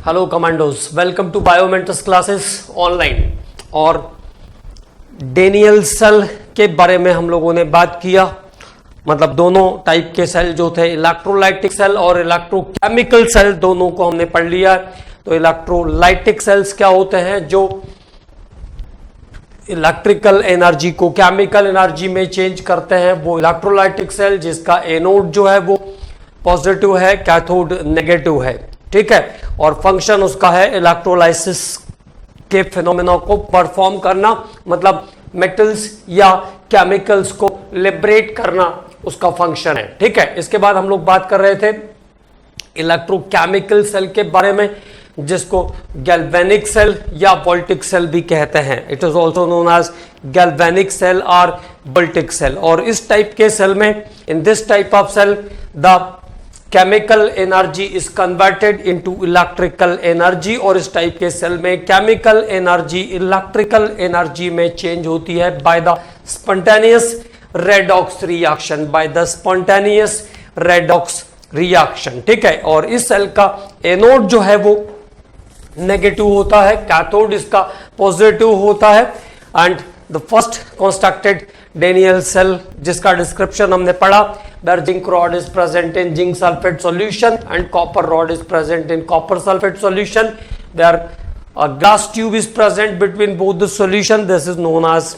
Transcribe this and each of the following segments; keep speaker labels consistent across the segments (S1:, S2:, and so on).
S1: Hello commandos, welcome to Biomentors classes online. और Daniell cell के बारे में हम लोगों ने बात किया, मतलब दोनों टाइप के सेल जो थे, इलेक्ट्रोलाइटिक सेल और इलेक्ट्रोकेमिकल सेल, दोनों को हमने पढ़ लिया। तो इलेक्ट्रोलाइटिक सेल्स क्या होते हैं? जो इलेक्ट्रिकल एनर्जी को केमिकल एनर्जी में चेंज करते हैं, वो इलेक्ट्रोलाइटिक सेल, जिसका एनोड जो है वो पॉजिटिव है, कैथोड नेगेटिव है, ठीक है। और फंक्शन उसका है इलेक्ट्रोलाइसिस के फिनोमेना को परफॉर्म करना, मतलब मेटल्स या केमिकल्स को लिबरेट करना उसका फंक्शन है, ठीक है। इसके बाद हम लोग बात कर रहे थे इलेक्ट्रोकेमिकल सेल के बारे में, जिसको गैल्वेनिक सेल या वोल्टिक सेल भी कहते हैं। It is also known as galvanic cell और वोल्टिक सेल। और इस टाइप के सेल में, in this type of cell, the chemical energy is converted into electrical energy. और इस टाइप के सेल में केमिकल एनर्जी इलेक्ट्रिकल एनर्जी में चेंज होती है by the spontaneous redox reaction, by the spontaneous redox reaction, ठीक है। और इस सेल का एनोड जो है वो नेगेटिव होता है, कैथोड इसका पॉजिटिव होता है। And the first constructed Daniell cell, जिसका डिस्क्रिप्शन हमने पढ़ा, where zinc rod is present in zinc sulfate solution and copper rod is present in copper sulfate solution, where a glass tube is present between both the solution, this is known as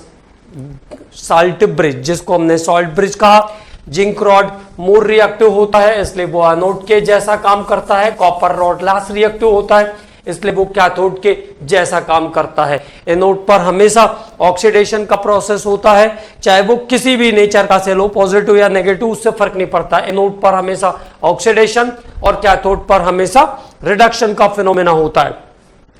S1: salt bridge, जिसको हमने salt bridge कहा। Zinc rod more reactive होता है, इसलिए वो anode के जैसा काम करता है। कॉपर रॉड लेस रिएक्टिव होता है, इसलिए वो कैथोड के जैसा काम करता है। एनोड पर हमेशा ऑक्सीडेशन का प्रोसेस होता है, चाहे वो किसी भी नेचर का सेल हो, पॉजिटिव या नेगेटिव, उससे फर्क नहीं पड़ता। एनोड पर हमेशा ऑक्सीडेशन और कैथोड पर हमेशा रिडक्शन का फिनोमेना होता है।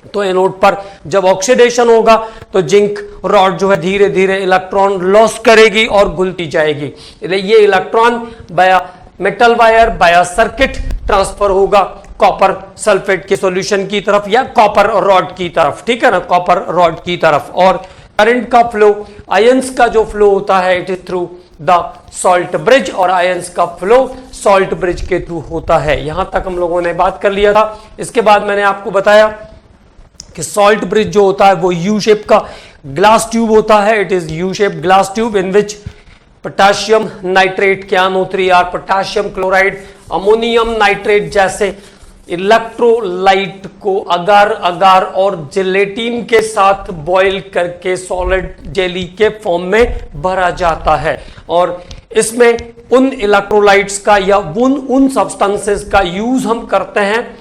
S1: तो एनोड पर जब ऑक्सीडेशन होगा तो जिंक रॉड जो है धीरे धीरे इलेक्ट्रॉन लॉस करेगी और घुलती जाएगी। ये इलेक्ट्रॉन बाया मेटल वायर, बाया सर्किट ट्रांसफर होगा कॉपर सल्फेट के सॉल्यूशन की तरफ या कॉपर रॉड की तरफ, ठीक है ना, कॉपर रॉड की तरफ। और करंट का फ्लो, आयंस का जो फ्लो होता है, it is through the salt bridge, और आयंस का फ्लो सॉल्ट ब्रिज के थ्रू होता है। यहां तक हम लोगों ने बात कर लिया था। इसके बाद मैंने आपको बताया कि सॉल्ट ब्रिज जो होता है वो यू शेप का ग्लास ट्यूब होता है। It is U shape glass tube in which potassium nitrate, KNO3 और पोटाशियम क्लोराइड, अमोनियम नाइट्रेट जैसे इलेक्ट्रोलाइट को अगार अगार और जिलेटिन के साथ बॉईल करके सॉलिड जेली के फॉर्म में भरा जाता है। और इसमें उन इलेक्ट्रोलाइट्स का या उन सब्सटेंसेस का यूज हम करते हैं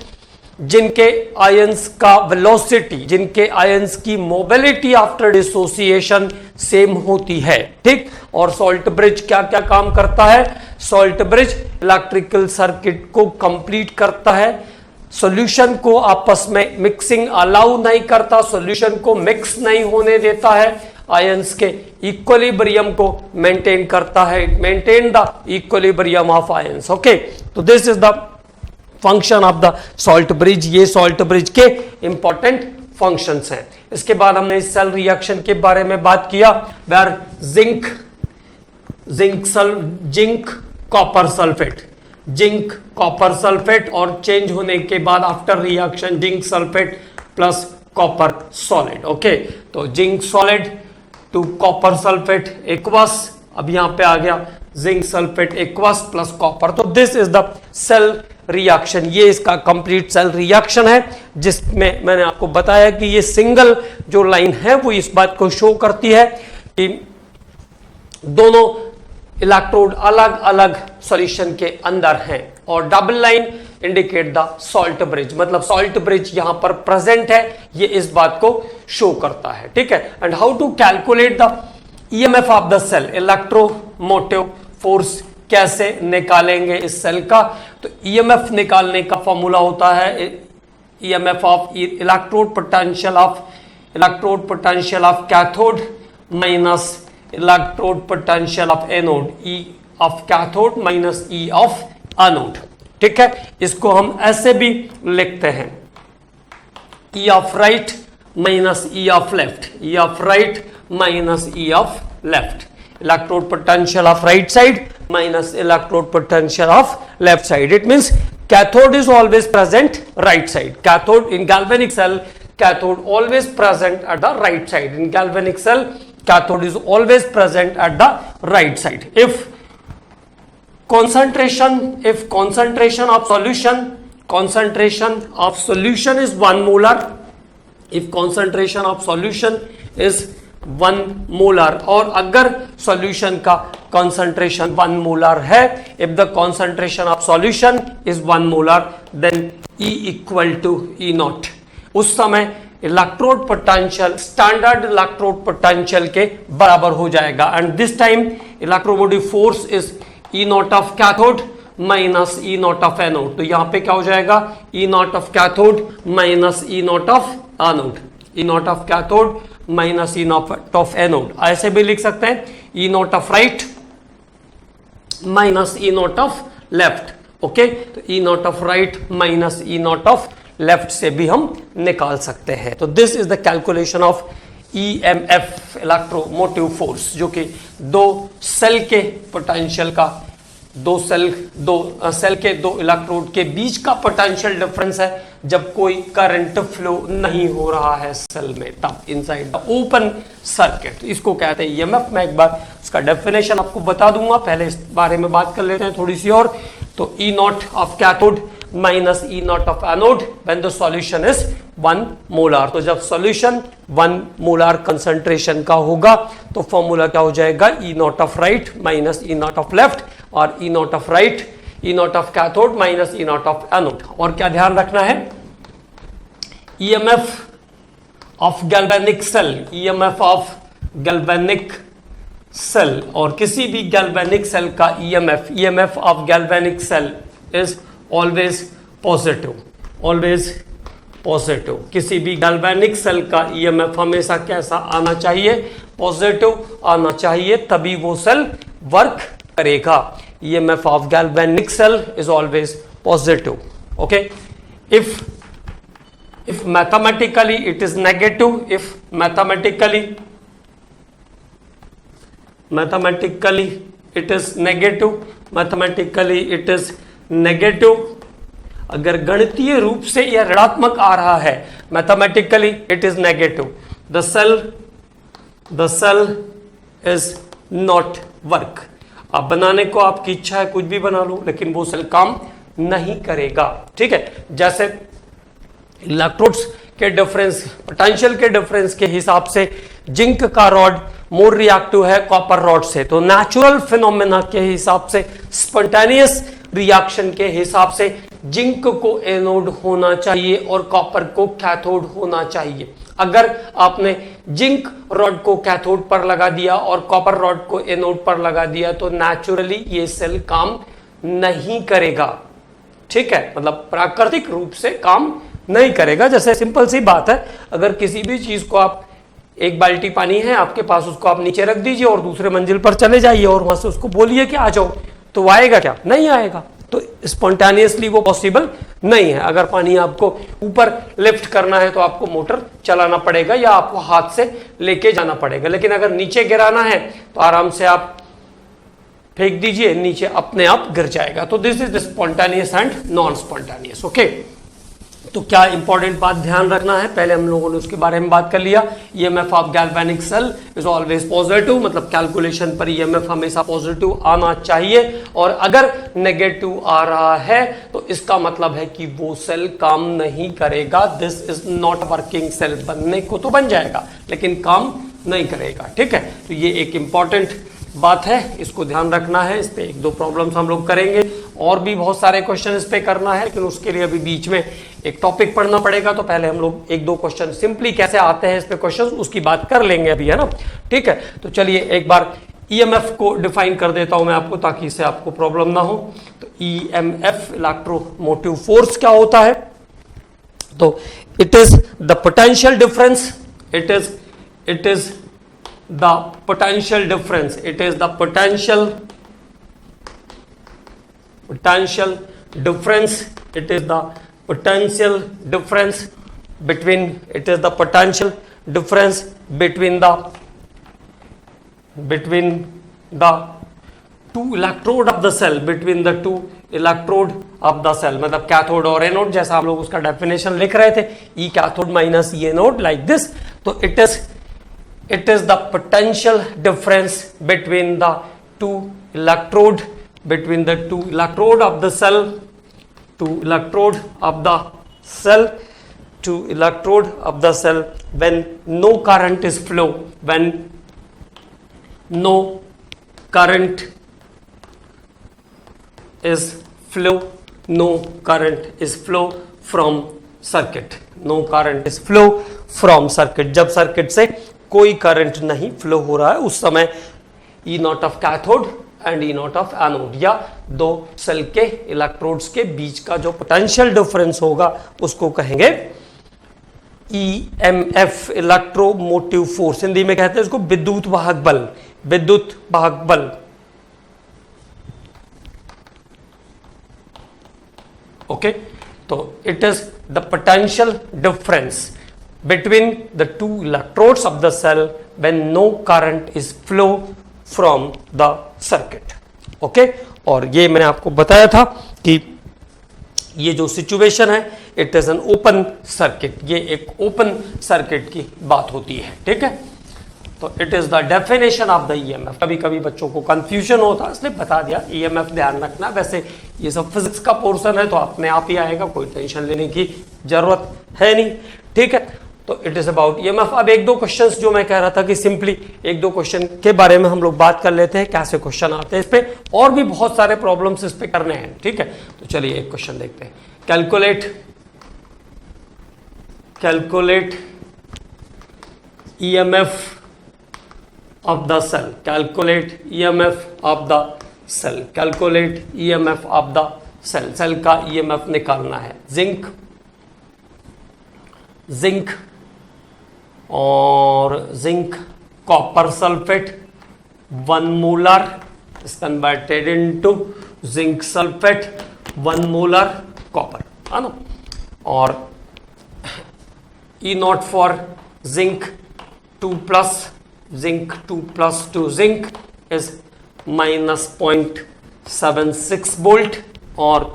S1: जिनके आयंस का वेलोसिटी, जिनके आयंस की मोबिलिटी आफ्टर डिसोसिएशन सेम होती है, ठीक। और सॉल्ट ब्रिज क्या क्या काम करता है? सॉल्ट ब्रिज इलेक्ट्रिकल सर्किट को कंप्लीट करता है, सॉल्यूशन को आपस में मिक्सिंग अलाउ नहीं करता, सॉल्यूशन को मिक्स नहीं होने देता है, आयंस के इक्विलिब्रियम को मेंटेन करता है, maintain the equilibrium of ions, okay. तो this is the function of the salt bridge. ये सॉल्ट ब्रिज के इंपॉर्टेंट फंक्शंस हैं। इसके बाद हमने इस सेल रिएक्शन के बारे में बात किया, where zinc copper sulphate, zinc copper sulphate, और चेंज होने के बाद after reaction zinc sulphate plus copper solid, okay. तो zinc solid to copper sulphate aqueous, अब यहां पे आ गया zinc sulphate aqueous plus copper. तो this is the cell reaction, ये इसका कंप्लीट सेल रिएक्शन है, जिसमें मैंने आपको बताया कि ये सिंगल जो लाइन है वो इस बात को शो करती है कि दोनों इलेक्ट्रोड अलग अलग सॉल्यूशन के अंदर हैं, और double line indicate the salt bridge, मतलब सॉल्ट ब्रिज यहां पर प्रेजेंट है, ये इस बात को शो करता है, ठीक है। And how to calculate the EMF of the cell, electromotive force कैसे निकालेंगे इस सेल का? तो EMF निकालने का फॉर्मूला होता है EMF of electrode potential of cathode minus electrode potential of anode, E of cathode minus E of anode, ठीक है। इसको हम ऐसे भी लिखते हैं, E of right minus E of left, E of right minus E of left, electrode potential of right side minus electrode potential of left side. It means cathode is always present right side. Cathode in galvanic cell, cathode always present at the right side. In galvanic cell, cathode is always present at the right side. If concentration of solution is 1 molar, if concentration of solution is 1 molar, और अगर solution का concentration 1 molar है, if the concentration of solution is 1 molar, then E equal to E naught. उस समय electrode potential standard electrode potential के बराबर हो जाएगा, and this time electromotive force is E naught of cathode minus E naught of anode. तो यहां पे क्या हो जाएगा, E naught of cathode minus E naught of anode, E naught of cathode minus E naught of anode. ऐसे भी लिख सकते हैं E naught of right minus E naught of left. Okay, तो E naught of right minus E naught of left से भी हम निकाल सकते हैं. तो this is the calculation of EMF electromotive force, जो कि दो सेल के पोटेंशियल का, दो सेल के दो इलेक्ट्रोड के बीच का पोटेंशियल डिफरेंस है जब कोई करंट फ्लो नहीं हो रहा है सेल में, तब इनसाइड द ओपन सर्किट. इसको कहते हैं EMF. मैं एक बार उसका डेफिनेशन आपको बता दूंगा, पहले इस बारे में बात कर लेते हैं थोड़ी सी और. तो E naught of cathode minus E naught of anode when the solution is 1 molar. तो जब सॉल्यूशन 1 मोलार कंसंट्रेशन का होगा तो फॉर्मूला क्या हो जाएगा, E naught of right minus E naught of left, और E naught of right E naught of cathode minus E naught of anode. और क्या ध्यान रखना है, EMF of galvanic cell, EMF of galvanic cell, और किसी भी गैल्वेनिक सेल का EMF of galvanic cell is always positive, always positive. किसी भी गैल्वेनिक सेल का EMF हमेशा कैसा आना चाहिए, पॉजिटिव आना चाहिए, तभी वो सेल वर्क करेगा. EMF of galvanic cell is always positive. Okay, if mathematically it is negative, if mathematically it is negative, अगर गणितीय रूप से यह ऋणात्मक आ रहा है, mathematically it is negative, the cell is not work. आप बनाने को आपकी इच्छा है, कुछ भी बना लो, लेकिन वो सेल काम नहीं करेगा. ठीक है, जैसे इलेक्ट्रोड्स के डिफरेंस, पोटेंशियल के डिफरेंस के हिसाब से जिंक का रॉड मोर रिएक्टिव है कॉपर रॉड से, तो नेचुरल फिनोमेना के हिसाब से, स्पॉन्टेनियस रिएक्शन के हिसाब से जिंक को एनोड होना चाहिए और कॉपर को कैथोड होना चाहिए. अगर आपने जिंक रॉड को कैथोड पर लगा दिया और कॉपर रॉड को एनोड पर लगा दिया तो नेचुरली ये सेल काम नहीं करेगा. ठीक है, मतलब प्राकृतिक रूप से काम नहीं करेगा. जैसे सिंपल सी बात है, अगर किसी भी चीज को आप, एक बाल्टी पानी है आपके पास, उसको आप नीचे रख दीजिए और दूसरे मंजिल पर चले जाइए और वहां से उसको बोलिए कि आ जाओ, तो आएगा क्या, नहीं आएगा. तो स्पॉन्टेनियसली वो पॉसिबल नहीं है. अगर पानी आपको ऊपर लिफ्ट करना है तो आपको मोटर चलाना पड़ेगा या आपको हाथ से लेके जाना पड़ेगा, लेकिन अगर नीचे गिराना है तो आराम से आप फेंक दीजिए, नीचे अपने आप गिर जाएगा. तो this is spontaneous and non spontaneous. Okay, तो क्या इंपॉर्टेंट बात ध्यान रखना है, पहले हम लोगों ने उसके बारे में बात कर लिया. EMF of galvanic cell is always positive, मतलब कैलकुलेशन पर EMF हमेशा पॉजिटिव आना चाहिए, और अगर नेगेटिव आ रहा है तो इसका मतलब है कि वो सेल काम नहीं करेगा. This is not working cell. बनने को तो बन जाएगा लेकिन काम नहीं करेगा. ठीक है, तो ये एक इंपॉर्टेंट बात है, इसको ध्यान रखना है. इस पे 1-2 प्रॉब्लम्स हम लोग करेंगे, और भी बहुत सारे क्वेश्चन इस पे करना है, लेकिन उसके लिए अभी बीच में एक टॉपिक पढ़ना पड़ेगा. तो पहले हम लोग 1-2 क्वेश्चन सिंपली कैसे आते हैं इस पे क्वेश्चन, उसकी बात कर लेंगे अभी, है ना. ठीक है, तो चलिए एक बार EMF को डिफाइन कर देता हूं मैं आपको, ताकि इससे आपको प्रॉब्लम ना हो. तो EMF इलेक्ट्रोमोटिव फोर्स क्या होता है, तो it is the potential difference, it is the potential difference, it is the potential difference, it is the potential difference between, it is the potential difference between the two electrode of the cell, between the two electrode of the cell, मतलब cathode और anode, जैसा हम लोग उसका definition लिख रहे थे, E cathode minus E anode, like this. तो it is the potential difference between the two electrode of the cell, when no current is flow, no current is flow from circuit, जब circuit से कोई current नहीं flow हो रहा है, उस समय E naught of cathode and E naught of anode, या दो सेल के इलेक्ट्रोड्स के बीच का जो पोटेंशियल डिफरेंस होगा उसको कहेंगे ईएमएफ, इलेक्ट्रोमोटिव फोर्स. हिंदी में कहते हैं इसको विद्युत वाहक बल. ओके, तो it is the potential difference between the two electrodes of the cell when no current is flow from the circuit. Okay, और ये मैंने आपको बताया था कि ये जो सिचुएशन है it is an open circuit, ये एक ओपन सर्किट की बात होती है. ठीक है, तो it is the definition of the EMF. कभी कभी बच्चों को कंफ्यूजन होता है इसलिए बता दिया, ईएमएफ ध्यान रखना. वैसे ये सब फिजिक्स का पोर्शन है तो अपने आप ही आएगा, कोई टेंशन लेने की जरूरत है नहीं. ठीक है, तो इट इज अबाउट ईएमएफ. अब एक दो क्वेश्चंस जो मैं कह रहा था कि सिंपली एक दो क्वेश्चन के बारे में हम लोग बात कर लेते हैं, कैसे क्वेश्चन आते हैं इस पे, और भी बहुत सारे प्रॉब्लम्स इस पे करने हैं. ठीक है, तो चलिए एक क्वेश्चन देखते हैं. Calculate EMF of the cell. Calculate EMF of the cell. Cell का ईएमएफ निकालना है. Zinc copper sulphate 1 molar is converted into zinc sulfate 1 molar copper, है ना. और E naught for zinc 2 plus to zinc is -0.76 volt, और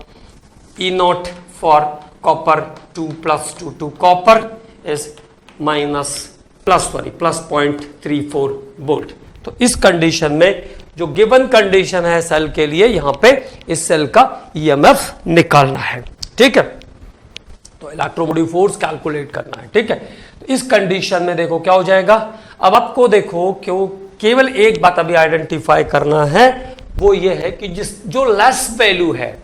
S1: E naught for copper 2 plus to copper is +0.34 volt. तो इस condition में जो गिवन कंडीशन है cell के लिए, यहां पे इस सेल का ईएमएफ निकालना है. ठीक है, तो इलेक्ट्रोमोटिव फोर्स कैलकुलेट करना है. ठीक है, तो इस कंडीशन में देखो क्या हो जाएगा. अब आपको देखो क्यों केवल एक बात अभी आइडेंटिफाई करना है, वो ये है कि जो लेस वैल्यू है,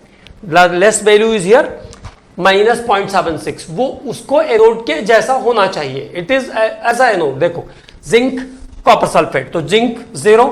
S1: लेस वैल्यू इज हियर -0.76, वो उसको एनोड के जैसा होना चाहिए. It is as a anode. देखो जिंक कॉपर सल्फेट, तो जिंक 0,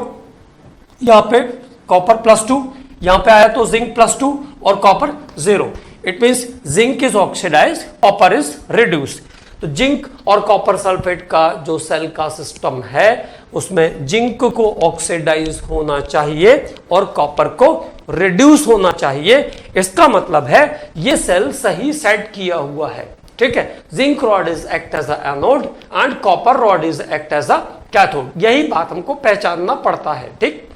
S1: यहां पे कॉपर +2, यहां पे आया तो जिंक +2 और copper 0. It means zinc is oxidised, copper is reduced. तो जिंक और कॉपर सल्फेट का जो सेल का सिस्टम है उसमें जिंक को ऑक्सीडाइज होना चाहिए और कॉपर को रिड्यूस होना चाहिए. इसका मतलब है ये सेल सही सेट किया हुआ है. ठीक है, zinc rod is act as a anode and copper rod is act as a cathode. यही बात हमको पहचानना पड़ता है. ठीक,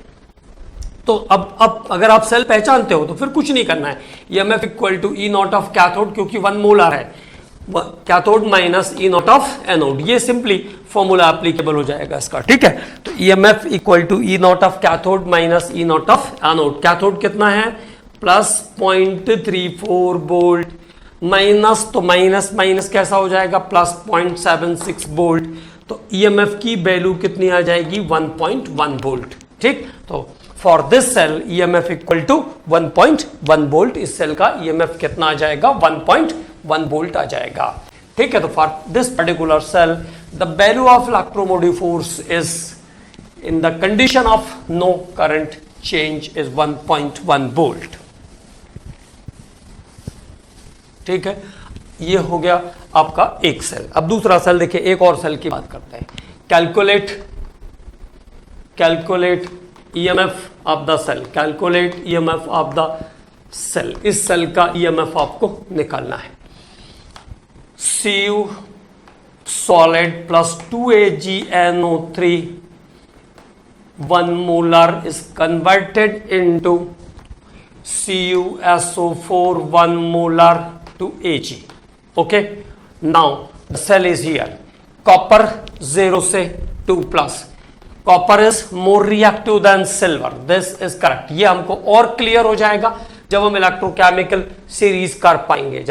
S1: तो अब अगर आप सेल पहचानते हो तो फिर कुछ नहीं करना है. EMF equal to E naught of cathode, क्योंकि 1 मोलर है, cathode minus E naught of anode. ये सिंपली फॉर्मूला एप्लीकेबल हो जाएगा इसका. ठीक है, तो EMF equal to E naught of cathode minus E naught of anode. Cathode कितना है +0.34 वोल्ट, माइनस तो माइनस कैसा हो जाएगा +0.76 वोल्ट. तो ईएमएफ की वैल्यू कितनी आ जाएगी 1.1 वोल्ट. ठीक, तो for this cell EMF equal to 1.1 volt. इस सेल का ईएमएफ कितना आ जाएगा 1.1 वोल्ट आ जाएगा. ठीक है, तो for this particular cell the value of electromotive force is in the condition of no current change is 1.1 volt. ठीक है, ये हो गया आपका एक सेल. अब दूसरा सेल देखिए, एक और सेल की बात करते हैं. Calculate EMF of the cell. Calculate EMF of the cell. इस सेल का ईएमएफ आपको निकालना है. Cu solid plus 2AgNO3 1 molar is converted into CuSO4 1 molar to Ag. Okay, now the cell is here. Copper 0 से 2 plus. Copper is more reactive than silver. This is correct. ये हमको और clear हो जाएगा जब हम इलेक्ट्रोकेमिकल सीरीज कर पाएंगे,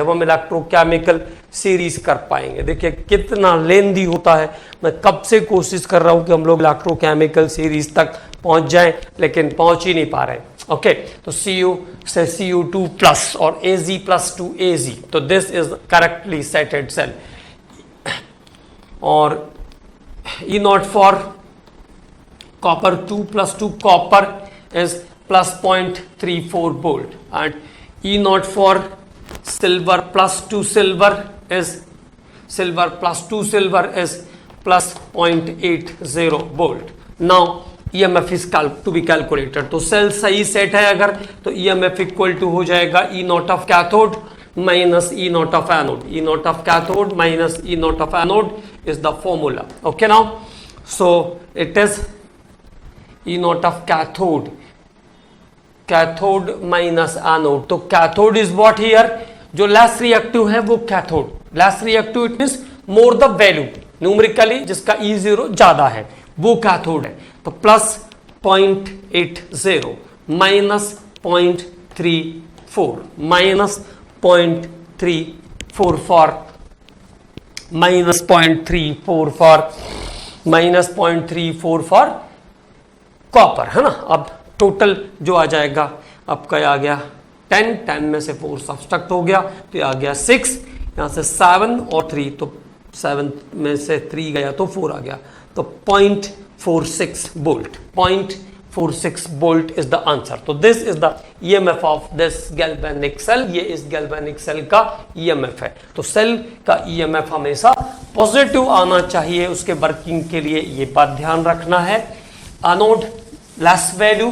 S1: देखिए कितना लेंदी होता है। मैं कब से कोशिश कर रहा हूं कि हम लोग इलेक्ट्रोकेमिकल सीरीज तक पहुंच जाएं, लेकिन पहुंच ही नहीं पा रहे। ओके, तो Cu से Cu2 प्लस और Ag प्लस टू Ag, तो this is correctly setted cell. और E naught for copper 2 plus 2 copper is plus 0.34 volt, and E naught for silver plus 2 silver is plus 0.80 volt. Now EMF is to be calculated. तो cell सही set है अगर, तो EMF equal to हो जाएगा E naught of cathode minus E naught of anode. E naught of cathode minus E naught of anode is the formula. Okay, now so it is E naught of cathode minus anode. तो cathode is what here? जो less reactive है वो cathode. Less reactive it means more the value numerically, जिसका E0 ज्यादा है वो cathode है। तो plus 0.80 minus 0.34 minus 0.34 for minus 0.34 for copper, है ना। अब टोटल जो आ जाएगा आपका आ गया 10 में से 4 सब्सट्रैक्ट हो गया, तो आ गया 6, यहाँ से 7 और 3, तो 7 में से 3 गया तो 4 आ गया, तो 0.46 volt. 0.46 volt is the answer. तो this is the EMF of this galvanic cell. ये इस गैल्वेनिक सेल का ईएमएफ है। तो सेल का ईएमएफ हमेशा पॉजिटिव आना चाहिए, उसके वर्किंग के लिए ये बात ध्यान रखना है। Anode less value,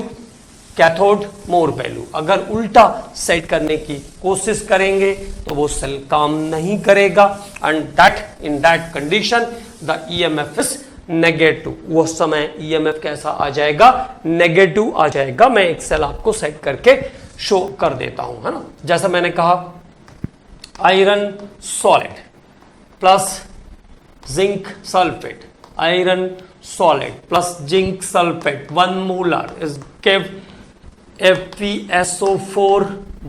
S1: cathode more value. अगर उल्टा सेट करने की कोशिश करेंगे तो वो सेल काम नहीं करेगा, and that in that condition the EMF is negative. वो समय ईएमएफ कैसा आ जाएगा? नेगेटिव आ जाएगा। मैं एक सेल आपको सेट करके शो कर देता हूं, है ना। जैसा मैंने कहा iron solid plus zinc sulphate, iron solid plus zinc sulfate 1 molar is give FeSO4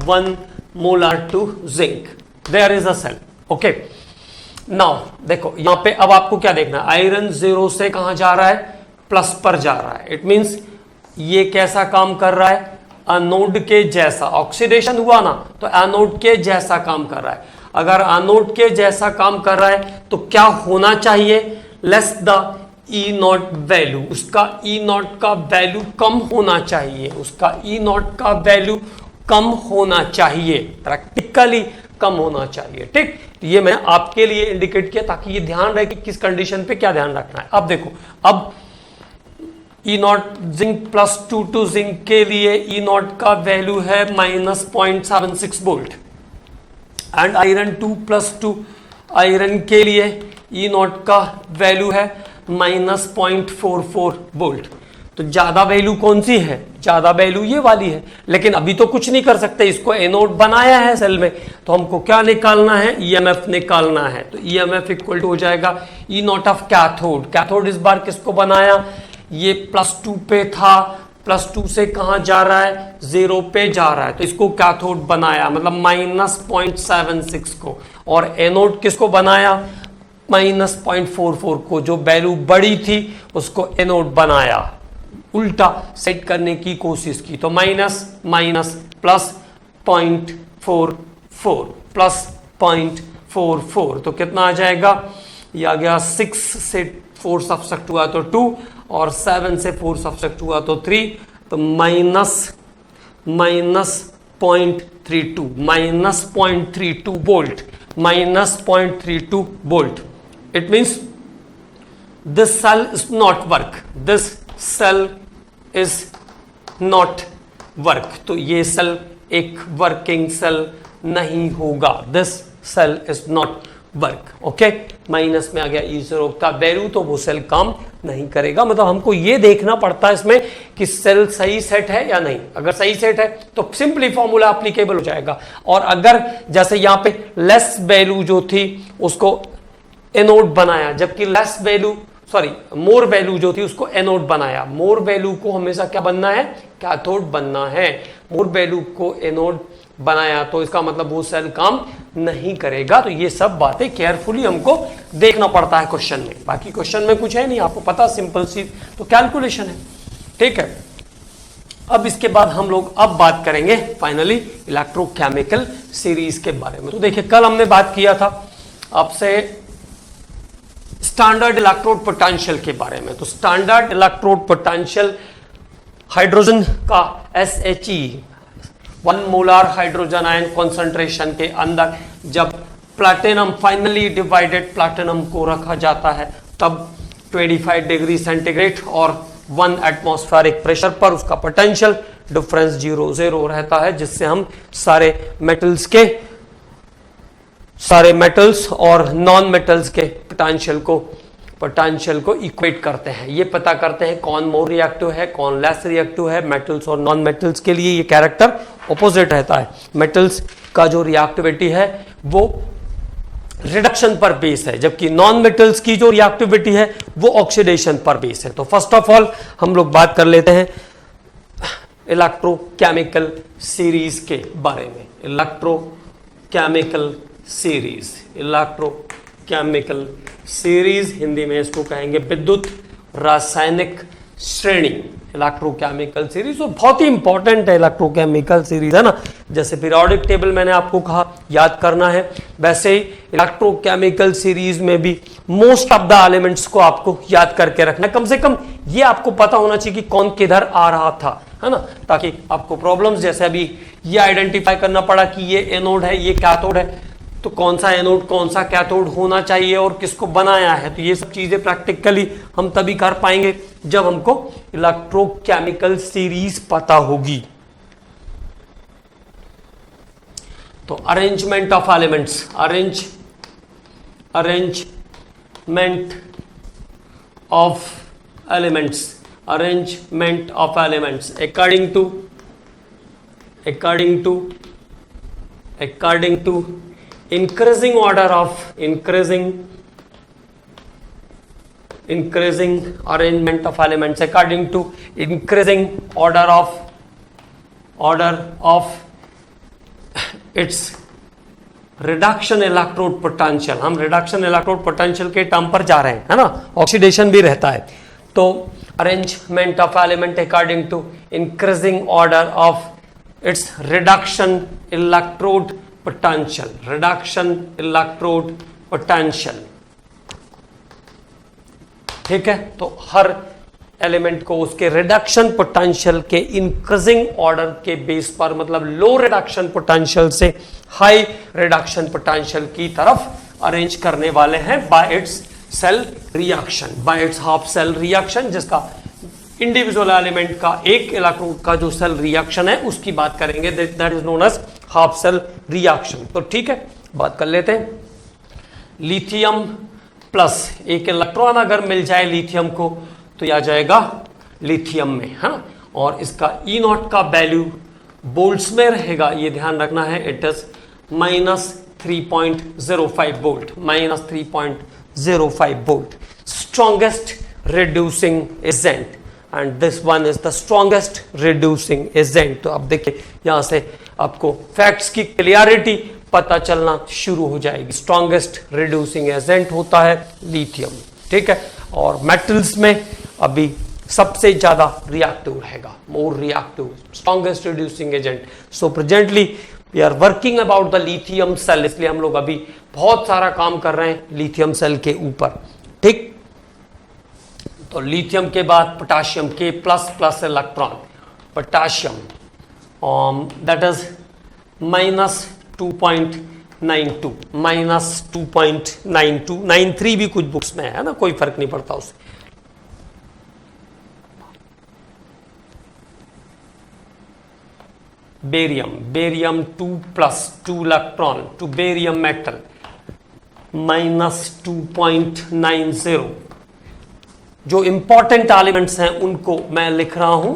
S1: 1 molar to zinc. There is a cell. Okay. Now देखो यहाँ पे अब आपको क्या देखना है, आयरन 0 से कहाँ जा रहा है? प्लस पर जा रहा है। इट मीन्स ये कैसा काम कर रहा है? एनोड के जैसा। ऑक्सीडेशन हुआ ना, तो एनोड के जैसा काम कर रहा है। अगर एनोड के जैसा काम कर रहा है तो क्या होना चाहिए? Less the E not value, उसका E नॉट का वैल्यू कम होना चाहिए, उसका E नॉट का वैल्यू कम होना चाहिए, प्रैक्टिकली कम होना चाहिए। ठीक, ये मैंने आपके लिए इंडिकेट किया ताकि ये ध्यान रहे कि किस कंडीशन पे क्या ध्यान रखना है। अब देखो, अब E naught zinc plus 2 to zinc के लिए E नॉट का वैल्यू है minus 0.76 volt, and iron 2 plus 2 iron के लिए E नॉट का वैल्यू है माइनस 0.44 वोल्ट। तो ज्यादा वैल्यू कौन सी है? ज्यादा वैल्यू ये वाली है, लेकिन अभी तो कुछ नहीं कर सकते, इसको एनोड बनाया है सेल में, तो हमको क्या निकालना है? ईएमएफ निकालना है। तो ईएमएफ इक्वल टू हो जाएगा ई नॉट ऑफ कैथोड। कैथोड इस बार किसको बनाया? ये +2 पे था, +2 से कहां जा रहा है? 0 पे जा रहा है, तो इसको कैथोड बनाया, मतलब माइनस 0.76 को। और एनोड किसको बनाया? माइनस 0.44 को, जो वैल्यू बड़ी थी उसको एनोड बनाया, उल्टा सेट करने की कोशिश की। तो माइनस माइनस प्लस 0.44 प्लस 0.44, तो कितना आ जाएगा? ये आ गया 6 से 4 सब्सट्रैक्ट हुआ तो 2, और 7 से 4 सब्सट्रैक्ट हुआ तो 3, तो minus 0.32 volt, minus 0.32 volt. It means this cell is not work. This cell is not work. तो ये सेल एक वर्किंग सेल नहीं होगा। This cell is not work. Okay? Minus में आ गया E0 का वैल्यू, तो वो सेल काम नहीं करेगा। मतलब हमको ये देखना पड़ता है इसमें कि सेल सही सेट है या नहीं। अगर सही सेट है तो सिंपली फॉर्मूला एप्लीकेबल हो जाएगा। और अगर जैसे यहां पे लेस वैल्यू जो थी उसको एनोड बनाया, जबकि मोर वैल्यू जो थी उसको एनोड बनाया। मोर वैल्यू को हमेशा क्या बनना है, कैथोड बनना है। मोर वैल्यू को एनोड बनाया तो इसका मतलब वो सेल काम नहीं करेगा। तो ये सब बातें केयरफुली हमको देखना पड़ता है क्वेश्चन में। बाकी क्वेश्चन में कुछ है नहीं, आपको पता, सिंपल सी तो कैलकुलेशन है। ठीक है, अब इसके बाद हम लोग अब बात करेंगे फाइनली इलेक्ट्रोकेमिकल सीरीज के बारे में। तो देखिए कल हमने बात किया था आपसे स्टैंडर्ड इलेक्ट्रोड पोटेंशियल के बारे में। तो स्टैंडर्ड इलेक्ट्रोड पोटेंशियल हाइड्रोजन का SHE 1 molar hydrogen ion concentration के अंदर जब प्लैटिनम फाइनली डिवाइडेड प्लैटिनम को रखा जाता है तब 25 डिग्री सेंटीग्रेड और 1 एटमॉस्फेरिक प्रेशर पर उसका पोटेंशियल डिफरेंस 0 रहता है, जिससे हम सारे मेटल्स और नॉन मेटल्स के पोटेंशियल को इक्वेट करते हैं। ये पता करते हैं कौन मोर रिएक्टिव है, कौन लेस रिएक्टिव है। मेटल्स और नॉन मेटल्स के लिए ये कैरेक्टर ऑपोजिट रहता है। मेटल्स का जो रिएक्टिविटी है वो रिडक्शन पर बेस है, जबकि नॉन मेटल्स की जो रिएक्टिविटी है वो ऑक्सीडेशन पर बेस है। तो फर्स्ट ऑफ ऑल हम लोग बात कर लेते हैं इलेक्ट्रोकेमिकल सीरीज के बारे में। इलेक्ट्रोकेमिकल सीरीज हिंदी में इसको कहेंगे विद्युत रासायनिक श्रेणी। इलेक्ट्रोकेमिकल सीरीज तो बहुत ही इंपॉर्टेंट है। इलेक्ट्रोकेमिकल सीरीज है ना, जैसे पीरियोडिक टेबल मैंने आपको कहा याद करना है, वैसे ही इलेक्ट्रोकेमिकल सीरीज में भी मोस्ट ऑफ द एलिमेंट्स को आपको याद करके रखना है। कम से कम ये आपको पता होना चाहिए कि कौन किधर आ रहा था, है ना, ताकि आपको प्रॉब्लम्स, जैसे अभी ये आइडेंटिफाई करना पड़ा कि ये एनोड है, ये कैथोड है, तो कौन सा एनोड कौन सा कैथोड होना चाहिए और किसको बनाया है। तो ये सब चीजें प्रैक्टिकली हम तभी कर पाएंगे जब हमको इलेक्ट्रोकेमिकल सीरीज पता होगी। तो arrangement of elements, arrangement of elements according to increasing arrangement of elements, according to increasing order of its reduction electrode potential. हम रिडक्शन इलेक्ट्रोड पोटेंशियल के टर्म पर जा रहे हैं, है ना, ऑक्सीडेशन भी रहता है। तो arrangement of element according to increasing order of its reduction electrode potential. ठीक है, तो हर एलिमेंट को उसके रिडक्शन पोटेंशियल के इंक्रीजिंग ऑर्डर के बेस पर, मतलब लो रिडक्शन पोटेंशियल से हाई रिडक्शन पोटेंशियल की तरफ अरेंज करने वाले हैं by its cell reaction, by its half cell reaction, जिसका इंडिविजुअल एलिमेंट का एक इलेक्ट्रोड का जो सेल रिएक्शन है उसकी बात करेंगे, that is known as half cell reaction. तो ठीक है, बात कर लेते हैं। लिथियम प्लस, एक इलेक्ट्रॉन अगर मिल जाए लिथियम को तो यह आ जाएगा लिथियम में, है ना, और इसका ई नॉट का वैल्यू वोल्ट्स में रहेगा, ये ध्यान रखना है। It is -3.05 volt, -3.05 volt, strongest reducing agent, and this one is the strongest reducing agent. तो अब देखिए यहां से आपको फैक्ट्स की क्लियरिटी पता चलना शुरू हो जाएगी। स्ट्रॉन्गेस्ट रिड्यूसिंग एजेंट होता है लिथियम, ठीक है, और मेटल्स में अभी सबसे ज्यादा रिएक्टिव रहेगा, more reactive, strongest reducing agent. So presently we are working about the lithium cell, इसलिए हम लोग अभी बहुत सारा काम कर रहे हैं लिथियम सेल के ऊपर। ठीक, तो लिथियम के बाद पोटाशियम के plus electron, potassium that is -2.92, -2.92, 93 भी कुछ बुक्स में है ना, कोई फर्क नहीं पड़ता उससे। Barium 2+2 electron to barium metal, -2.90, जो इंपॉर्टेंट एलिमेंट्स हैं उनको मैं लिख रहा हूं,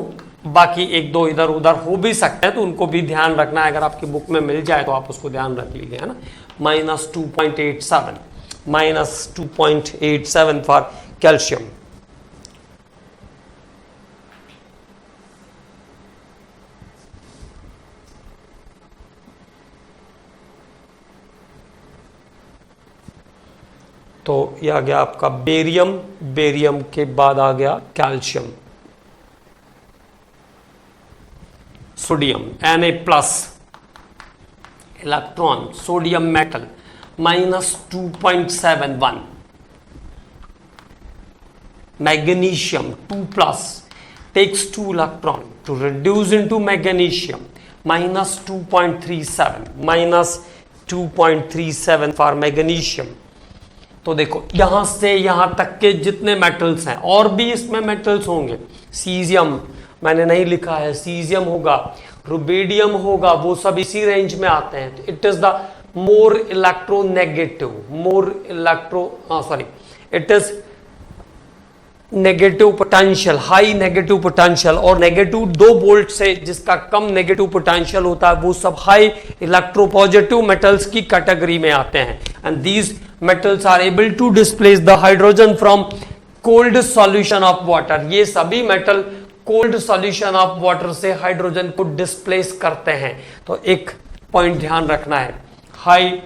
S1: बाकी एक दो इधर उधर हो भी सकते हैं तो उनको भी ध्यान रखना है। अगर आपकी बुक में मिल जाए तो आप उसको ध्यान रख लीजिए, है ना। -2.87 -2.87 फॉर कैल्शियम। तो ये आ गया आपका बेरियम, बेरियम के बाद आ गया calcium. Sodium Na+ electron, sodium metal -2.71। Magnesium 2+ takes 2 electron to reduce into magnesium -2.37 for magnesium। तो देखो यहां से यहां तक के जितने मेटल्स हैं, और भी इसमें मेटल्स होंगे, सीजियम मैंने नहीं लिखा है, सीजियम होगा, रुबिडियम होगा, वो सब इसी रेंज में आते हैं। तो it is the more electronegative, it is negative potential, high negative potential. और नेगेटिव 2 वोल्ट से जिसका कम नेगेटिव पोटेंशियल होता है वो सब हाई इलेक्ट्रोपॉजिटिव मेटल्स की कैटेगरी में आते हैं। And these metals are able to displace the hydrogen from cold solution of water. ये सभी metal cold solution of water से हाइड्रोजन को डिस्प्लेस करते हैं। तो एक पॉइंट ध्यान रखना है, हाई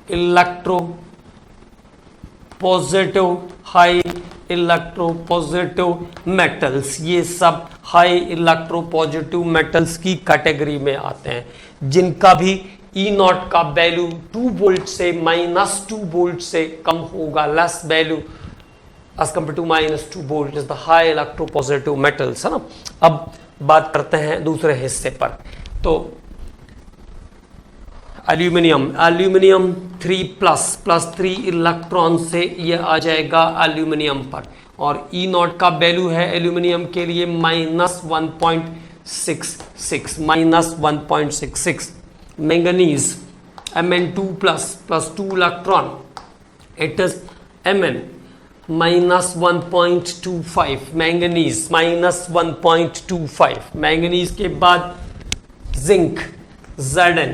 S1: इलेक्ट्रोपॉजिटिव मेटल्स, ये सब हाई इलेक्ट्रोपॉजिटिव मेटल्स की कैटेगरी में आते हैं, जिनका भी E0 का वैल्यू 2 वोल्ट से -2 वोल्ट से कम होगा, less value as compared to -2 volt is the high electropositive metals, है ना। अब बात करते हैं दूसरे हिस्से पर। तो एल्यूमिनियम 3++3 इलेक्ट्रॉन से ये आ जाएगा एल्यूमिनियम पर, और E0 का वैल्यू है एल्यूमिनियम के लिए -1.66। Manganese Mn2++2 electron, it is Mn -1.25, manganese -1.25। Manganese के बाद zinc Zn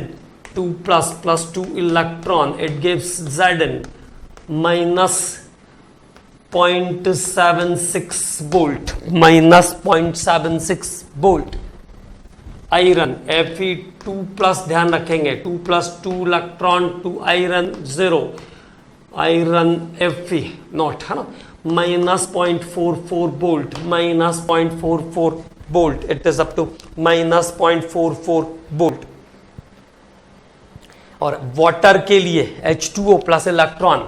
S1: 2++2 electron, it gives Zn -0.76 volt, -0.76 volt. Iron Fe2+, ध्यान रखेंगे 2+2 electron to iron 0, iron Fe0, है ना, -0.44 volt, -0.44 volt, it is up to -0.44 volt. और water के लिए H2O+ electron,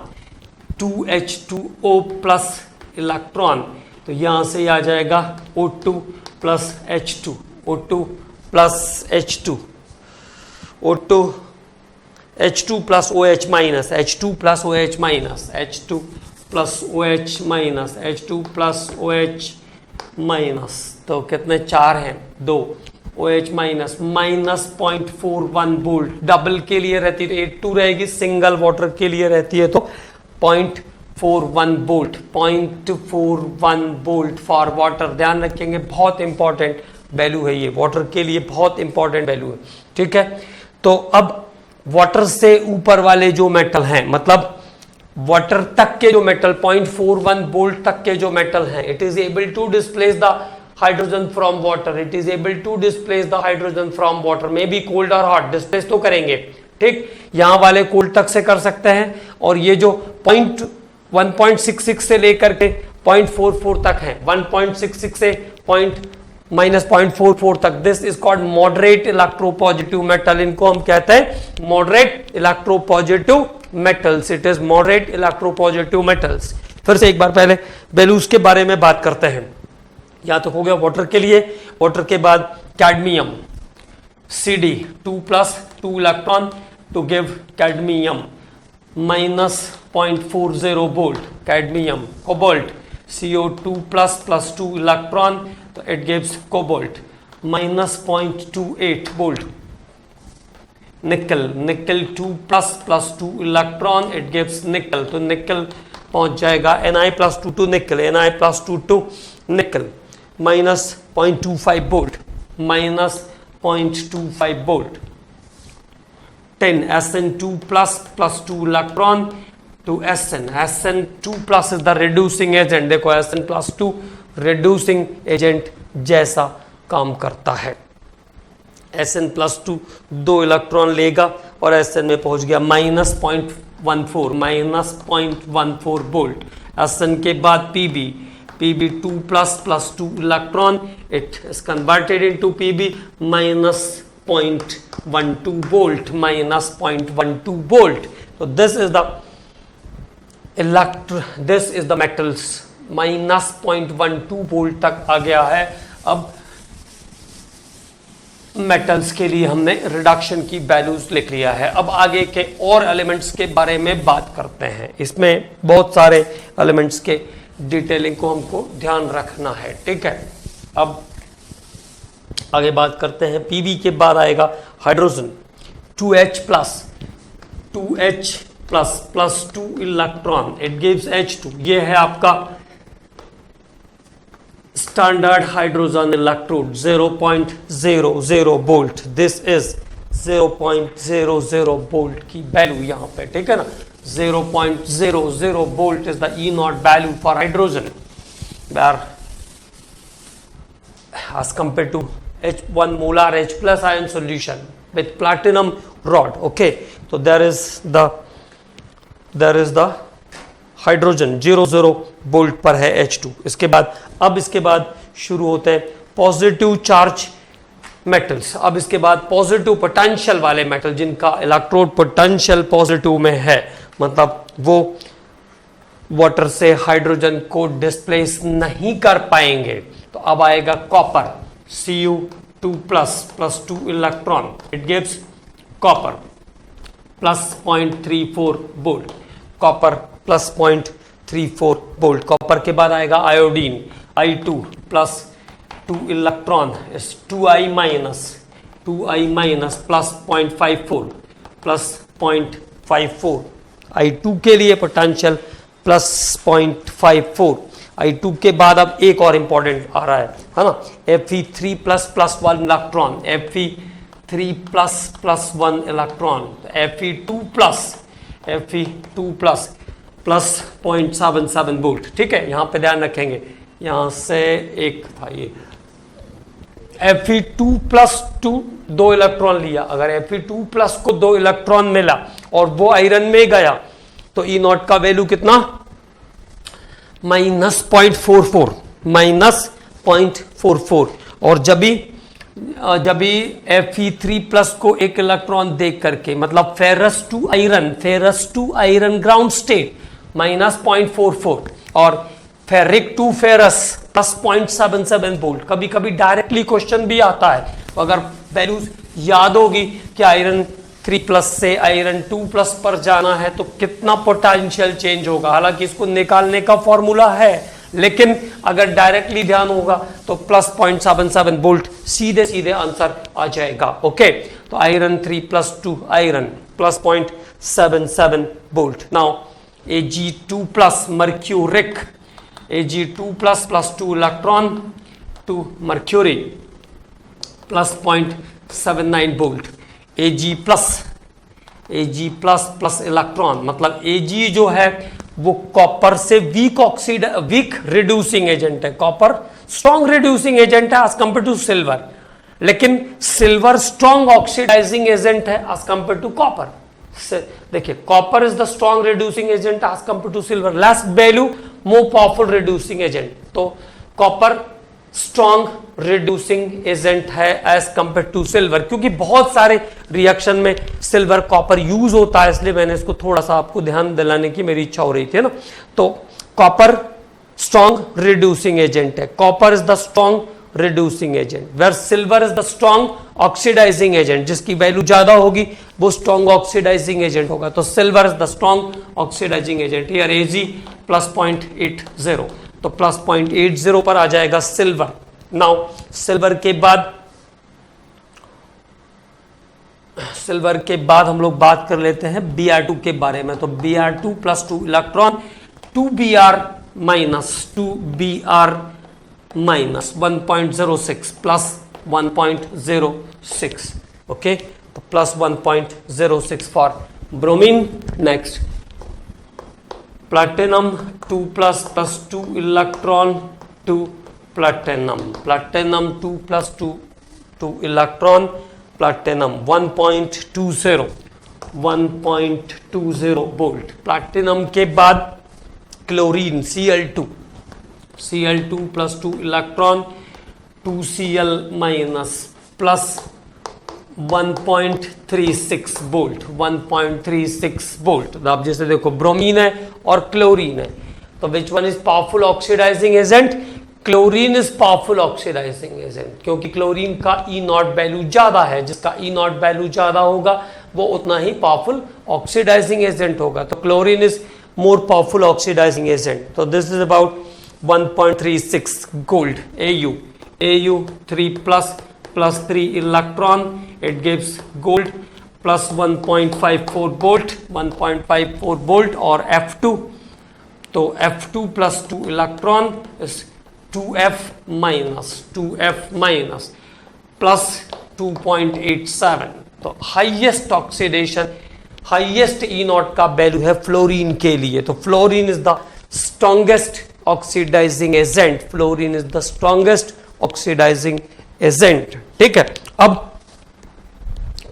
S1: 2H2O+ electron, तो यहां से आ जाएगा O2 + H2, O2 + H2, O2 H2 + OH minus, H2 + OH minus, H2 + OH minus, H2 + OH minus, तो कितने 4 हैं, 2 OH माइनस, -0.41 वोल्ट। डबल के लिए रहती है तो 82 रहेगी, सिंगल वाटर के लिए रहती है तो 0.41 वोल्ट, 0.41 वोल्ट फॉर वाटर। ध्यान रखेंगे, बहुत इंपॉर्टेंट वैल्यू है ये, वाटर के लिए बहुत इंपॉर्टेंट वैल्यू है, ठीक है। तो अब वाटर से ऊपर वाले जो मेटल हैं, मतलब वाटर तक के जो मेटल 0.41 वोल्ट तक के जो मेटल हैं, it is able to displace the hydrogen from water, it is able to displace the hydrogen from water, may be cold और हॉट, डिस्प्लेस तो करेंगे, ठीक। यहां वाले कोल्ड तक से कर सकते हैं, और ये जो 1.66 से लेकर के 0.44 तक है, 1.66 से -0.44 तक, this is called moderate electropositive metal. इनको हम कहते हैं moderate electropositive metals, it is moderate electropositive metals. फिर से एक बार पहले वैल्यूज के बारे में बात करते हैं। या तो हो गया वाटर के लिए, वाटर के बाद cadmium Cd2+2 electron to give cadmium -0.40 volt, cadmium. Cobalt CO2++2 electron, तो it gives cobalt -0.28 volt. Nickel 2++2 electron, it gives निकल, तो निकल पहुंच जाएगा Na+2 टू निकल, Na+2 टू निकल -0.25 volt, -0.25 volt. 10 Sn2 plus 2 electron to Sn, Sn2+ is the reducing agent। देखो Sn+2 reducing agent जैसा काम करता है। Sn+2 2 इलेक्ट्रॉन लेगा और Sn में पहुंच गया -0.14 वोल्ट। Sn के बाद Pb2 plus 2 electron, it is converted into Pb -0.12 volt, -0.12 volt। So this is the metals, -0.12 volt तक आ गया है। अब मेटल्स के लिए हमने रिडक्शन की वैल्यूज लिख लिया है। अब आगे के और एलिमेंट्स के बारे में बात करते हैं। इसमें बहुत सारे एलिमेंट्स के डिटेलिंग को हमको ध्यान रखना है, ठीक है। अब आगे बात करते हैं। Pb के बाद आएगा hydrogen 2H plus 2 electron, it gives H2। ये है आपका standard hydrogen electrode 0.00 volt. This is 0.00 volt की वैल्यू यहाँ पे, ठीक है ना। 0.00 volt is the E0 value for hydrogen as compared to H1 molar H plus ion solution with platinum rod। okay, so there is the hydrogen 00 volt पर है H2। इसके बाद शुरू होते हैं पॉजिटिव चार्ज मेटल्स। अब इसके बाद पॉजिटिव पोटेंशियल वाले मेटल जिनका इलेक्ट्रोड पोटेंशियल पॉजिटिव में है, मतलब वो वाटर से हाइड्रोजन को डिस्प्लेस नहीं कर पाएंगे। तो अब आएगा copper Cu2 plus 2 electron, it gives copper +0.34 volt, copper +0.34 volt. Copper के बाद आएगा iodine I2 plus 2 electron is 2I minus +0.54 I2 के लिए पोटेंशियल +0.54। I2 के बाद अब एक और इंपॉर्टेंट आ रहा है ना, Fe3++1 electron, Fe3++1 electron, Fe2+ +0.77 volt, ठीक है। यहां पे ध्यान रखेंगे, यहां से एक था ये Fe2+2 2 इलेक्ट्रॉन लिया। अगर Fe2+ को 2 इलेक्ट्रॉन मिला और वो आयरन में गया तो E0 का वैल्यू कितना, -0.44। और जब भी Fe3+ को एक इलेक्ट्रॉन देख करके, मतलब ferrous to iron ground state -0.44 और फेरिक टू फेरस +0.77 वोल्ट। कभी कभी डायरेक्टली क्वेश्चन भी आता है, तो अगर वैल्यूज याद होगी कि आयरन 3+ से आयरन 2+ पर जाना है तो कितना पोटेंशियल चेंज होगा। हालांकि इसको निकालने का फॉर्मूला है, लेकिन अगर डायरेक्टली ध्यान होगा तो +0.77 वोल्ट सीधे आंसर आ जाएगा। ओके, तो iron 3+2 iron +0.77 volt. Now Ag2+ mercuric, Ag2+ +2 electron to mercury +0.79 volt. Ag+ electron, मतलब Ag जो है वो कॉपर से वीक रिड्यूसिंग एजेंट है। कॉपर स्ट्रॉन्ग रिड्यूसिंग एजेंट है एज कंपेयर टू सिल्वर, लेकिन सिल्वर स्ट्रॉन्ग ऑक्सीडाइजिंग एजेंट है एज कंपेयर टू कॉपर। देखिए, copper is the strong reducing agent as compared to silver, less value more powerful reducing agent. तो copper strong reducing agent है as compared to silver, क्योंकि बहुत सारे reaction में silver copper use होता है, इसलिए मैंने इसको थोड़ा सा आपको ध्यान दिलाने की मेरी इच्छा हो रही थी ना। तो कॉपर स्ट्रॉन्ग रिड्यूसिंग एजेंट है, copper is the strong reducing agent, where silver is the strong oxidising agent. जिसकी वैल्यू ज्यादा होगी वो स्ट्रॉन्ग ऑक्सीडाइजिंग एजेंट होगा। तो silver is the strong oxidising agent. Here Ag +0.80, तो +0.80 पर आ जाएगा सिल्वर। नाउ सिल्वर के बाद हम लोग बात कर लेते हैं Br2 के बारे में। तो Br2+2 electron 2Br minus 1.06 plus 1.06. Okay, तो plus 1.06 for bromine. Next, platinum 2 plus 2 electron to platinum 2 plus 2 electron, platinum 1.20 volt. Platinum के बाद chlorine Cl2 plus 2 electron 2Cl minus plus 1.36 volt. तो आप जैसे देखो ब्रोमीन है और क्लोरीन है, तो which one is powerful oxidising agent? Chlorine is powerful oxidising agent, क्योंकि क्लोरीन का E0 वैल्यू ज्यादा है. जिसका E0 वैल्यू ज्यादा होगा वो उतना ही पावरफुल ऑक्सीडाइजिंग एजेंट होगा. तो chlorine is more powerful oxidising agent. तो this is about 1.36 gold. Au 3 plus 3 electron, it gives gold plus 1.54 volt और F2. तो F2 plus 2 electron is 2F minus plus 2.87. तो हाईएस्ट ऑक्सीडेशन, हाईएस्ट E0 का value है fluorine के लिए. तो fluorine is the strongest oxidising agent. Agent. ठीक है. अब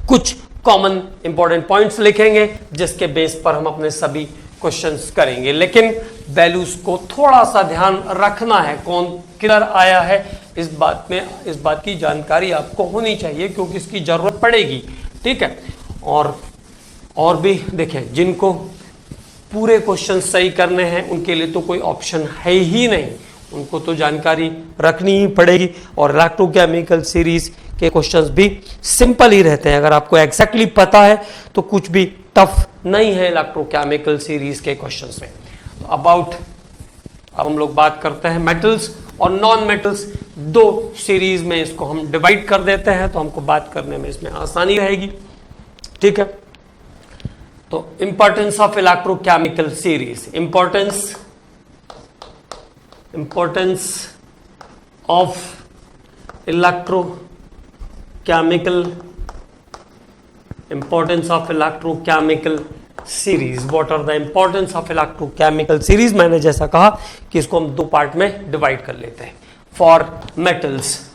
S1: कुछ कॉमन इंपॉर्टेंट पॉइंट्स लिखेंगे जिसके बेस पर हम अपने सभी क्वेश्चंस करेंगे, लेकिन वैल्यूज को थोड़ा सा ध्यान रखना है. कौन क्लियर आया है इस बात की जानकारी आपको होनी चाहिए, क्योंकि इसकी जरूरत पड़ेगी. ठीक है. और भी देखें, जिनको पूरे क्वेश्चन सही करने हैं उनके लिए तो कोई ऑप्शन है ही नहीं, उनको तो जानकारी रखनी ही पड़ेगी. और इलेक्ट्रोकेमिकल सीरीज के क्वेश्चंस भी सिंपल ही रहते हैं. अगर आपको एग्जैक्टली पता है तो कुछ भी टफ नहीं है इलेक्ट्रोकेमिकल सीरीज के क्वेश्चंस में. अब हम लोग बात करते हैं मेटल्स और नॉन मेटल्स. दो सीरीज में इसको हम डिवाइड कर देते हैं, तो हमको बात करने में इसमें आसानी रहेगी. ठीक है. तो importance of electrochemical series. Importance of electrochemical series. What are the importance of electrochemical series? मैंने जैसा कहा कि इसको हम दो पार्ट में डिवाइड कर लेते हैं. फॉर मेटल्स,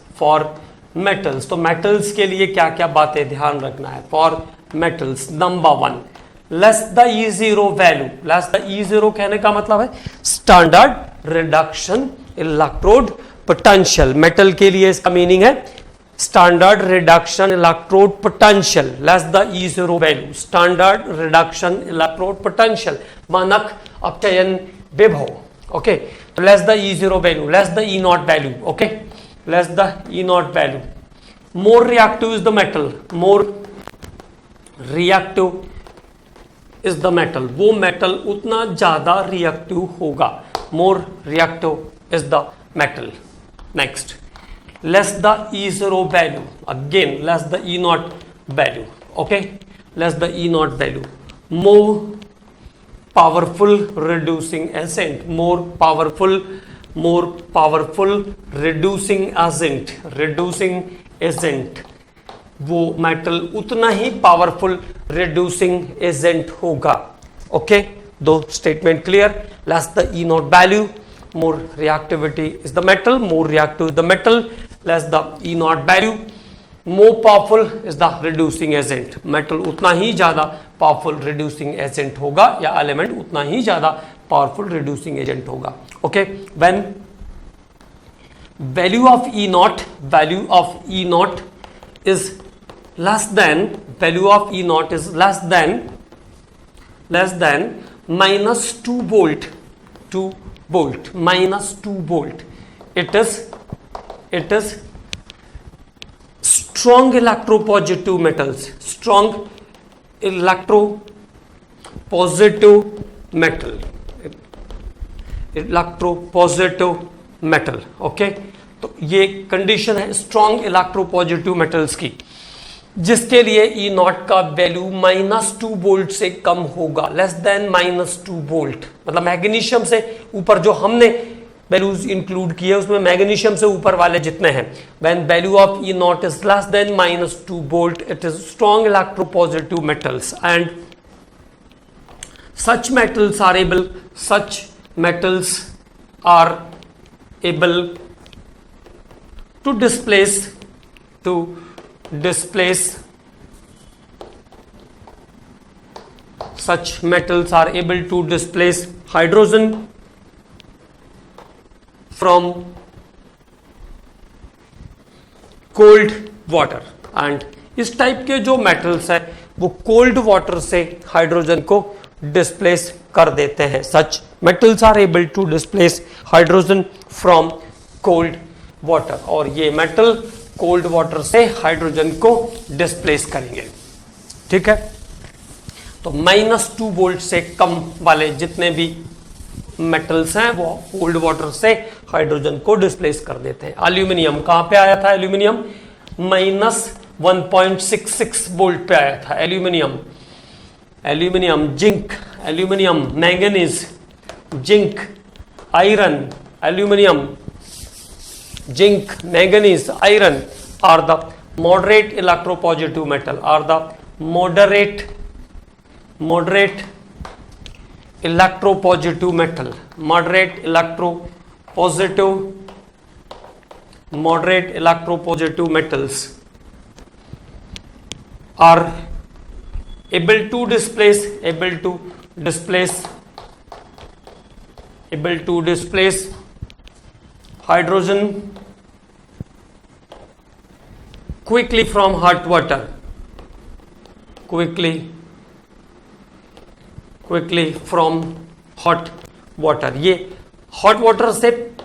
S1: तो मेटल्स के लिए क्या क्या बातें ध्यान रखना है? For metals, number 1, less the E0 value. Less the E0 कहने का मतलब है standard reduction electrode potential. Metal के लिए इसका मीनिंग है standard reduction electrode potential. Less the E0 value, standard reduction electrode potential, मानक अपचयन विभव. ओके. तो less the E0 value, less the E0 value. Okay, less the E0 value. More reactive is the metal. More reactive is the metal. वो metal उतना ज्यादा reactive होगा. More reactive is the metal. Next, less the E0 value. Again less the E0 value. Okay, less the E0 value. More powerful reducing agent. More powerful reducing agent. वो metal उतना ही powerful reducing agent होगा. Okay, दो statement clear. Less the E0 value, more reactivity is the metal, more reactive is the metal, less the E0 value, more powerful is the reducing agent. metal उतना ही ज्यादा powerful reducing agent होगा, या element उतना ही ज्यादा powerful reducing agent होगा. okay, when value of E0 is less than minus 2 volt, minus 2 volt, it is strong electropositive metals. Strong electropositive metal. Okay, तो ये condition है स्ट्रॉन्ग इलेक्ट्रोपॉजिटिव मेटल्स की. जिसके लिए ई नॉट का वैल्यू -2 वोल्ट से कम होगा, लेस देन -2 वोल्ट। मतलब मैग्नीशियम से ऊपर जो हमने वैल्यूज इंक्लूड किए उसमें मैग्नीशियम से ऊपर वाले जितने हैं, when value of E not is less than -2 volt it is strong electropositive metals and such metals are able to displace such metals are able to displace hydrogen from cold water and इस type के जो metals है वो cold water से hydrogen को displace कर देते हैं। Such metals are able to displace hydrogen from cold water, और ये मेटल कोल्ड वाटर से हाइड्रोजन को डिस्प्लेस करेंगे। ठीक है, तो -2 वोल्ट से कम वाले जितने भी मेटल्स हैं वो कोल्ड वाटर से हाइड्रोजन को डिस्प्लेस कर देते हैं। एल्यूमिनियम कहां पे आया था? एल्यूमिनियम -1.66 वोल्ट पे आया था। Aluminium, zinc, aluminium, manganese, zinc, iron, aluminium, zinc, manganese, iron are the moderate electropositive metal, are the moderate electropositive metal, moderate electropositive metals are able to displace hydrogen quickly from hot water, quickly from hot water। ये hot water से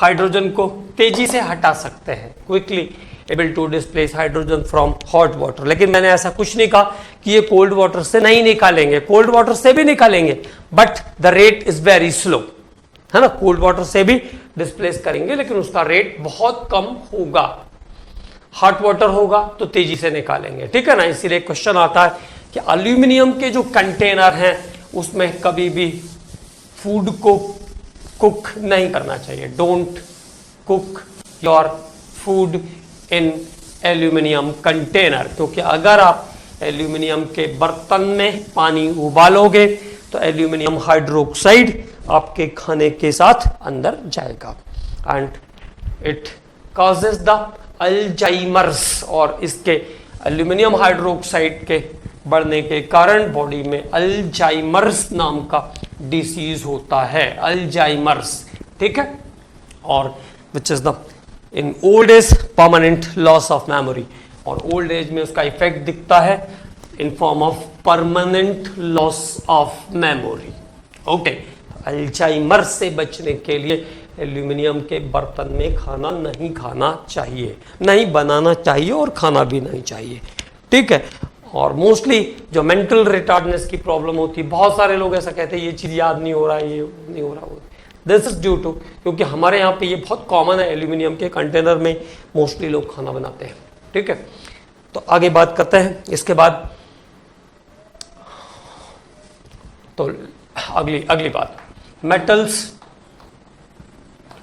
S1: hydrogen को तेजी से हटा सकते हैं, quickly able to displace hydrogen from hot water. लेकिन मैंने ऐसा कुछ नहीं कहा कि ये कोल्ड वाटर से नहीं निकालेंगे, कोल्ड वाटर से भी निकालेंगे, but the rate is very slow, है ना। कोल्ड वाटर से भी डिस्प्लेस करेंगे लेकिन उसका रेट बहुत कम होगा। हॉट वाटर होगा तो तेजी से निकालेंगे, ठीक है ना। इसीलिए क्वेश्चन आता है कि एल्यूमिनियम के जो कंटेनर हैं उसमें कभी भी फूड को कुक नहीं करना चाहिए। Don't cook your food in aluminium container, क्योंकि अगर आप एल्यूमिनियम के बर्तन में पानी उबालोगे तो एल्यूमिनियम हाइड्रोक्साइड आपके खाने के साथ अंदर जाएगा and it causes the Alzheimer's. और इसके एल्यूमिनियम हाइड्रोक्साइड के बढ़ने के कारण बॉडी में अल्जाइमर्स नाम का डिसीज होता है, अल्जाइमर्स, ठीक है। और which is the in old age permanent loss of memory, और ओल्ड एज में उसका इफेक्ट दिखता है in form of permanent loss of memory. Okay, Alzheimer's से बचने के लिए एल्यूमिनियम के बर्तन में खाना नहीं खाना चाहिए, नहीं बनाना चाहिए और खाना भी नहीं चाहिए, ठीक है। और मोस्टली जो मेंटल रिटार्डनेस की प्रॉब्लम होती है, बहुत सारे लोग ऐसा कहते हैं ये चीज़ याद नहीं हो रहा है, ये नहीं हो रहा, दिस इज ड्यू टू, क्योंकि हमारे यहाँ पे ये बहुत कॉमन है, एल्यूमिनियम के कंटेनर में मोस्टली लोग खाना बनाते हैं, ठीक है। तो आगे बात करते हैं इसके बाद। तो अगली बात, metals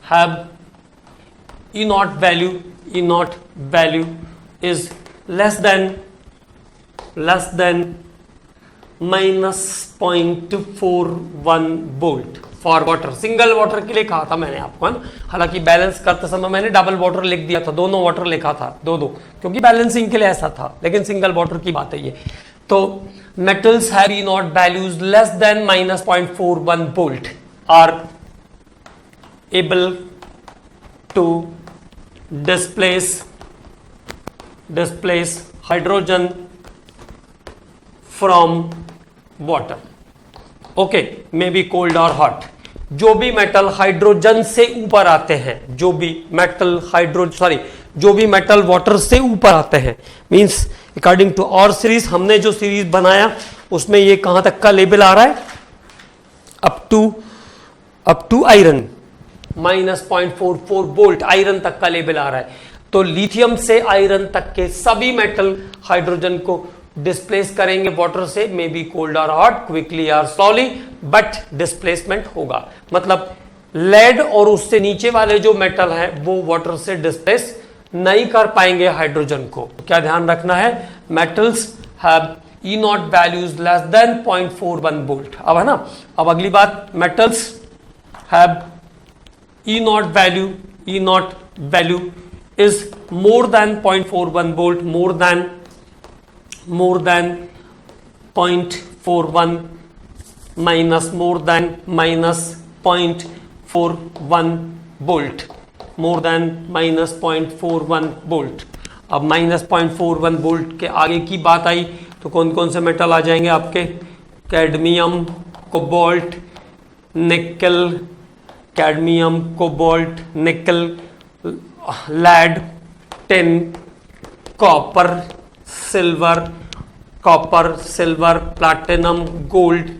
S1: have E naught value is less than -0.41 volt for water. Single water के लिए कहा था मैंने आपको, है ना। हालांकि बैलेंस करते समय मैंने डबल वाटर लिख दिया था, दोनों वाटर लिखा था, दो क्योंकि बैलेंसिंग के लिए ऐसा था, लेकिन सिंगल वाटर की बात है ये। तो metals have E naught values less than -0.41 volt are able to displace hydrogen from water, okay, maybe cold or hot। जो भी मेटल हाइड्रोजन से ऊपर आते हैं, जो भी मेटल वाटर से ऊपर आते हैं, मींस अकॉर्डिंग टू और सीरीज, हमने जो सीरीज बनाया उसमें ये कहां तक का लेवल आ रहा है, up to iron -0.44 volt iron तक का लेवल आ रहा है। तो लिथियम से आयरन तक के सभी मेटल हाइड्रोजन को डिस्प्लेस करेंगे वाटर से, मे बी कोल्ड और हॉट, क्विकली और स्लोली, बट डिस्प्लेसमेंट होगा। मतलब लेड और उससे नीचे वाले जो मेटल है वो वाटर से डिस्प्लेस नहीं कर पाएंगे हाइड्रोजन को। क्या ध्यान रखना है, metals have E not values less than 0.41 volt. अब है ना, अब अगली बात, metals have E naught value is more than 0.41 volt, more than 0.41 minus more than -0.41 volt, more than -0.41 volt. अब -0.41 वोल्ट के आगे की बात आई तो कौन कौन से मेटल आ जाएंगे आपके, cadmium, cobalt, nickel, cadmium, cobalt, nickel, lead, tin, copper, silver, platinum, gold.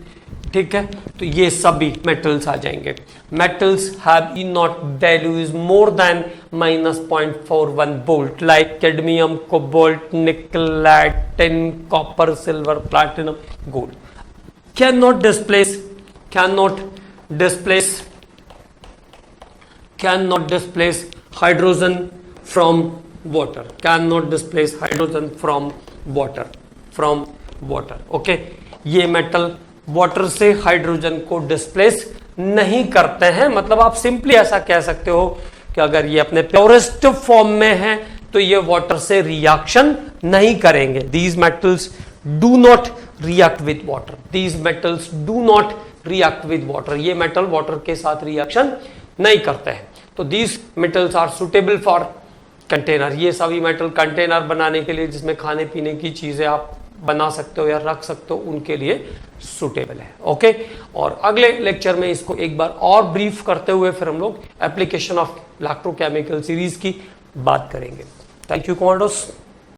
S1: ठीक है, तो ये सभी मेटल्स आ जाएंगे। Metals have E naught value is more than -0.41 volt, like cadmium, cobalt, nickel, lead, tin, copper, silver, platinum, gold. Can not displace hydrogen from water, okay. ये metal water से hydrogen को डिस्प्लेस नहीं करते हैं। मतलब आप सिंपली ऐसा कह सकते हो कि अगर ये अपने प्योरेस्ट फॉर्म में है तो ये वाटर से रिएक्शन नहीं करेंगे। These metals do not react with water, ये मेटल वाटर के साथ रिएक्शन नहीं करते हैं। तो these metals are suitable for container, ये सभी मेटल कंटेनर बनाने के लिए, जिसमें खाने पीने की चीजें आप बना सकते हो या रख सकते हो, उनके लिए सुटेबल है, ओके। और अगले लेक्चर में इसको एक बार और ब्रीफ करते हुए फिर हम लोग एप्लीकेशन ऑफ इलेक्ट्रोकेमिकल सीरीज की बात करेंगे। Thank you commandos.